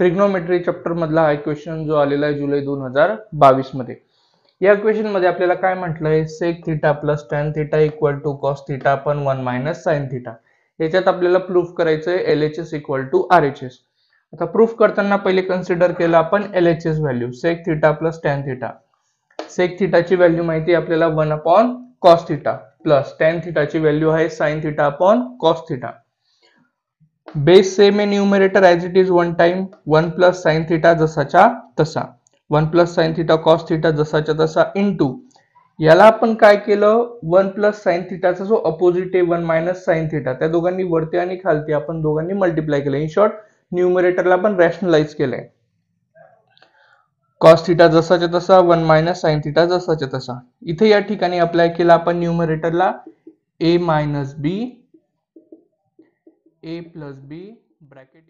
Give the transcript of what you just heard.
Trigonometry chapter मधला हा question जो आलेला आहे जुलै 2022 मध्ये. या क्वेश्चन मध्ये आपल्याला काय म्हटलंय, sec theta plus tan theta equal to cos theta upon 1 minus sine theta. याच्यात आपल्याला प्रूफ करायचंय LHS इक्वल टू RHS. आता प्रूफ करताना पहिले कन्सिडर केलं आपण LHS value, sec theta plus tan theta. Sec थिटाची व्हॅल्यू माहिती आहे आपल्याला 1 upon cos theta plus tan थिटाची व्हॅल्यू आहे sine theta upon cos theta. Base same आहे, numerator as it is one time 1 plus sine theta जसाच्या तसा, 1 plus sine theta cos theta जसाच्या तसा इनटू याला आपण काय केलं, 1 प्लस साइन थिटाचा जो अपोजिट आहे 1 मायनस साइन थिटा, त्या दोघांनी वरती आणि खालती आपण दोघांनी मल्टिप्लाय केलं. इन शॉर्ट न्यूमरेटरला आपण रॅशनलाइज केलंय. कॉस थिटा जसाच्या तसा 1 मायनस साइन थिटा जसाच्या तसा. इथे या ठिकाणी अप्लाय केला आपण न्यूमरेटरला a minus B a plus B bracket